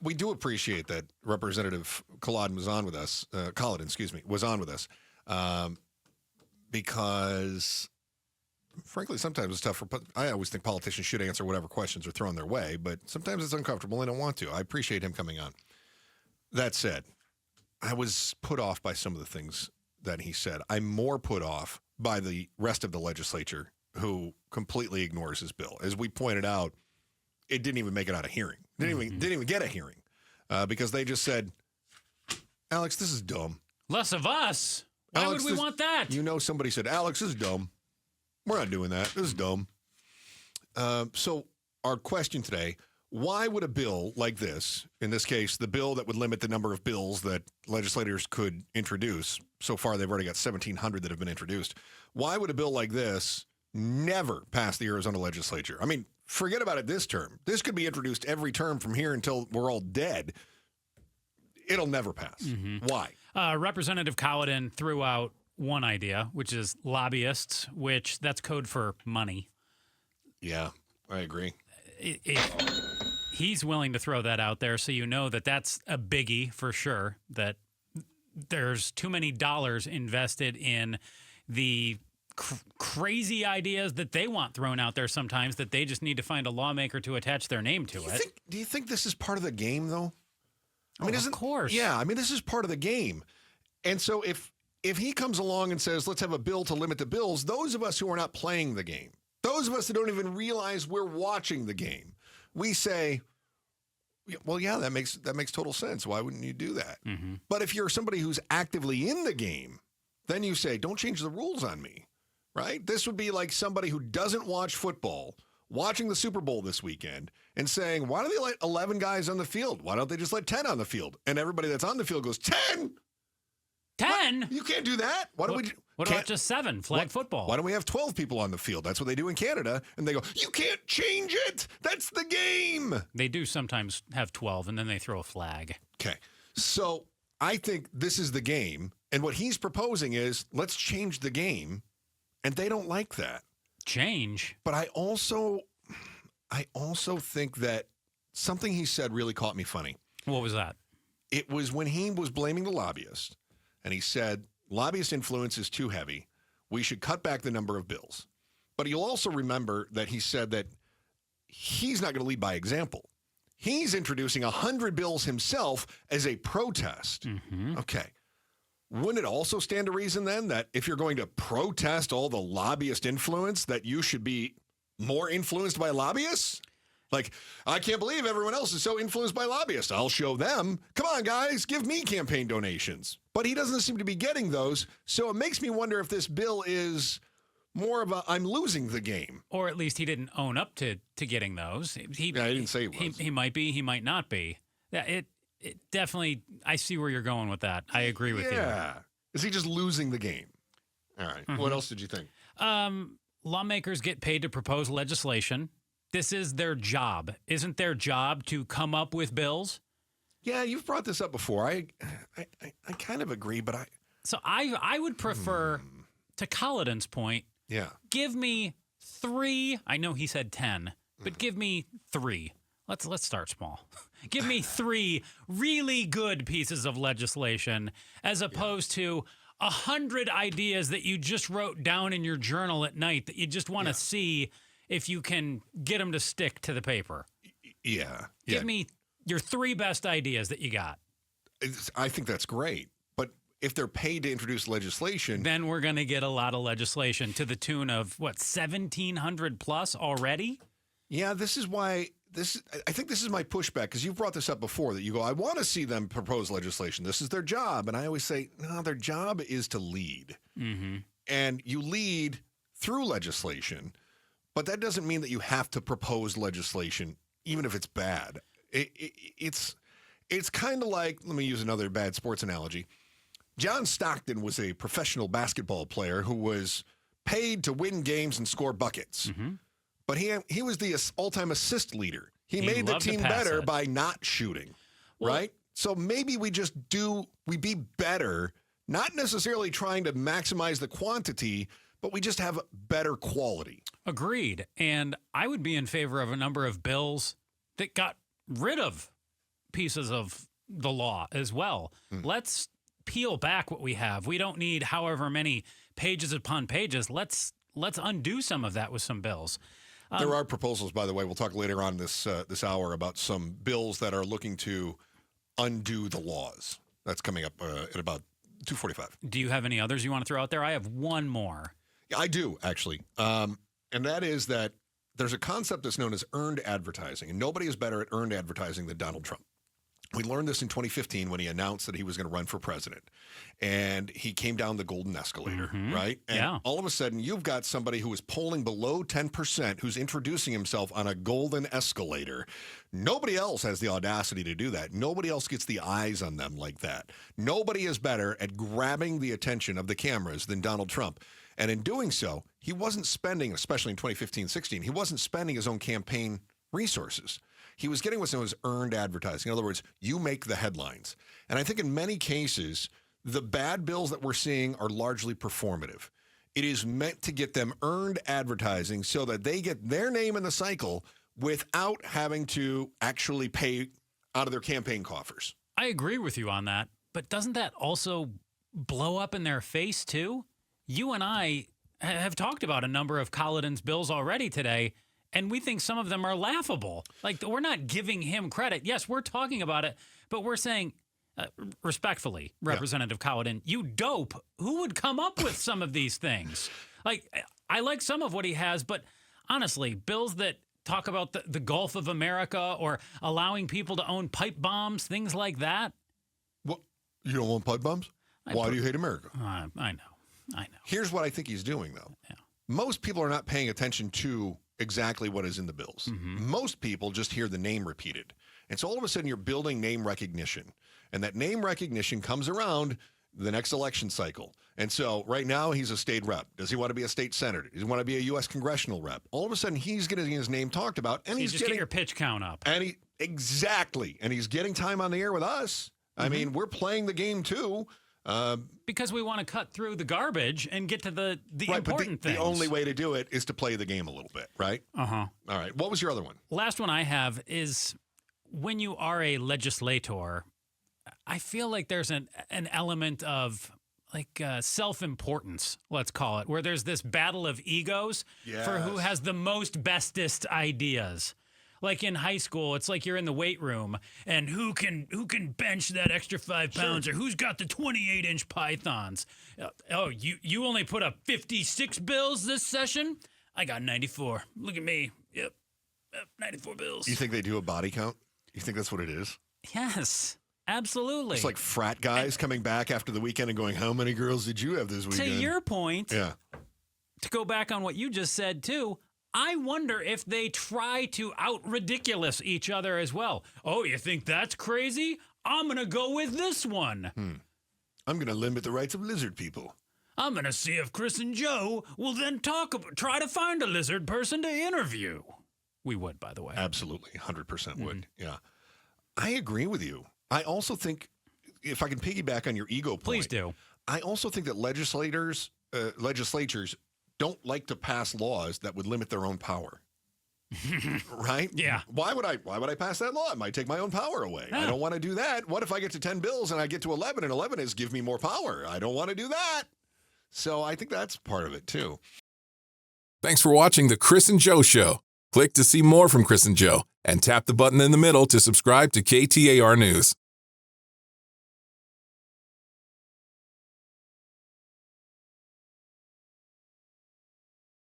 We do appreciate that Representative Kolodin was on with us. Was on with us because, frankly, sometimes it's tough I always think politicians should answer whatever questions are thrown their way, but sometimes it's uncomfortable and they don't want to. I appreciate him coming on. That said, I was put off by some of the things that he said. I'm more put off by the rest of the legislature who completely ignores his bill. As we pointed out, it didn't even make it out of hearing. Didn't even get a hearing because they just said, Alex, this is dumb. Less of us? Why Alex, would we want that? Somebody said, Alex, this is dumb. We're not doing that. This is dumb. So our question today, why would a bill like this, in this case, the bill that would limit the number of bills that legislators could introduce, so far they've already got 1,700 that have been introduced, why would a bill like this never pass the Arizona Legislature? I mean, forget about it this term. This could be introduced every term from here until we're all dead. It'll never pass. Mm-hmm. Why? Representative Kolodin threw out one idea, which is lobbyists, which that's code for money. Yeah, I agree. He's willing to throw that out there, so you know that that's a biggie for sure, that there's too many dollars invested in the crazy ideas that they want thrown out there sometimes, that they just need to find a lawmaker to attach their name to it. Do you think this is part of the game, though? I mean, of course. Yeah, I mean, this is part of the game. And so if he comes along and says, let's have a bill to limit the bills, those of us who are not playing the game, those of us that don't even realize we're watching the game, we say, well, yeah, that makes total sense. Why wouldn't you do that? Mm-hmm. But if you're somebody who's actively in the game, then you say, don't change the rules on me, right? This would be like somebody who doesn't watch football watching the Super Bowl this weekend and saying, why do they let 11 guys on the field? Why don't they just let 10 on the field? And everybody that's on the field goes, 10? 10? What? You can't do that. What about just 7, flag football? Why don't we have 12 people on the field? That's what they do in Canada. And they go, you can't change it. That's the game. They do sometimes have 12, and then they throw a flag. Okay. So I think this is the game. And what he's proposing is, let's change the game. And they don't like that. Change? But I also think that something he said really caught me funny. What was that? It was when he was blaming the lobbyist, and he said, lobbyist influence is too heavy. We should cut back the number of bills. But you'll also remember that he said that he's not going to lead by example. He's introducing 100 bills himself as a protest. Mm-hmm. Okay. Wouldn't it also stand to reason then that if you're going to protest all the lobbyist influence, that you should be more influenced by lobbyists? Like, I can't believe everyone else is so influenced by lobbyists. I'll show them. Come on, guys, give me campaign donations. But he doesn't seem to be getting those. So it makes me wonder if this bill is more of a I'm losing the game. Or at least he didn't own up to getting those. He didn't say he was. He might be, he might not be. Yeah, it definitely, I see where you're going with that. I agree with you. Yeah. Is he just losing the game? All right. Mm-hmm. What else did you think? Lawmakers get paid to propose legislation. This is their job. Isn't their job to come up with bills? Yeah, you've brought this up before. I kind of agree, but I would prefer, to Kolodin's point, yeah, give me 3. I know he said 10, but give me 3. Let's start small. Give me 3 really good pieces of legislation as opposed to 100 ideas that you just wrote down in your journal at night that you just want to see if you can get them to stick to the paper. Yeah. Give me your 3 best ideas that you got. I think that's great. But if they're paid to introduce legislation, then we're going to get a lot of legislation to the tune of, 1,700 plus already? Yeah, this is why I think this is my pushback, because you've brought this up before, that you go, I want to see them propose legislation. This is their job. And I always say, no, their job is to lead. Mm-hmm. And you lead through legislation, but that doesn't mean that you have to propose legislation, even if it's bad. It's kind of like, let me use another bad sports analogy. John Stockton was a professional basketball player who was paid to win games and score buckets. Mm-hmm. But he was the all-time assist leader. He made the team better by not shooting, right? So maybe we be better, not necessarily trying to maximize the quantity, but we just have better quality. Agreed. And I would be in favor of a number of bills that got rid of pieces of the law as well. Let's peel back what we have. We don't need however many pages upon pages. Let's undo some of that with some bills. There are proposals, by the way. We'll talk later on this hour about some bills that are looking to undo the laws. That's coming up at about 2:45. Do you have any others you want to throw out there? I have one more. Yeah, I do, actually. And that is that there's a concept that's known as earned advertising, and nobody is better at earned advertising than Donald Trump. We learned this in 2015 when he announced that he was going to run for president. And he came down the golden escalator, right? And all of a sudden, you've got somebody who is polling below 10%, who's introducing himself on a golden escalator. Nobody else has the audacity to do that. Nobody else gets the eyes on them like that. Nobody is better at grabbing the attention of the cameras than Donald Trump. And in doing so, he wasn't spending, especially in 2015-16, he wasn't spending his own campaign resources. He was getting what was earned advertising. In other words, you make the headlines. And I think in many cases, the bad bills that we're seeing are largely performative. It is meant to get them earned advertising so that they get their name in the cycle without having to actually pay out of their campaign coffers. I agree with you on that, but doesn't that also blow up in their face too? You and I have talked about a number of Kolodin's bills already today, and we think some of them are laughable. Like, we're not giving him credit. Yes, we're talking about it, but we're saying, respectfully, Representative Kolodin, you dope. Who would come up with some of these things? Like, I like some of what he has, but honestly, bills that talk about the Gulf of America or allowing people to own pipe bombs, things like that. What? You don't want pipe bombs? Why do you hate America? I know. Here's what I think he's doing, though. Yeah. Most people are not paying attention to exactly what is in the bills. Most people just hear the name repeated. And so all of a sudden you're building name recognition. And that name recognition comes around the next election cycle. And so right now he's a state rep. Does he want to be a state senator? Does he want to be a U.S. congressional rep? All of a sudden he's getting his name talked about. And so he's just getting get your pitch count up. And exactly. And he's getting time on the air with us. I mean, we're playing the game too. Because we want to cut through the garbage and get to the important things. The only way to do it is to play the game a little bit, right? Uh-huh. All right. What was your other one? Last one I have is when you are a legislator, I feel like there's an element of like self-importance, let's call it, where there's this battle of egos for who has the most bestest ideas. Like in high school, it's like you're in the weight room, and who can bench that extra 5 pounds, or who's got the 28-inch pythons? Oh, you only put up 56 bills this session? I got 94. Look at me. Yep, 94 bills. You think they do a body count? You think that's what it is? Yes, absolutely. It's like frat guys coming back after the weekend and going, how many girls did you have this weekend? To your point, to go back on what you just said, too, I wonder if they try to out-ridiculous each other as well. Oh, you think that's crazy? I'm going to go with this one. I'm going to limit the rights of lizard people. I'm going to see if Chris and Joe will then try to find a lizard person to interview. We would, by the way. Absolutely. 100% would. Yeah. I agree with you. I also think, if I can piggyback on your ego point. Please do. I also think that legislatures don't like to pass laws that would limit their own power. Right? Yeah. Why would I pass that law? It might take my own power away. I don't want to do that. What if I get to 10 bills and I get to 11 and 11 is give me more power? I don't want to do that. So I think that's part of it too. Thanks for watching the Chris and Joe Show. Click to see more from Chris and Joe and tap the button in the middle to subscribe to KTAR News.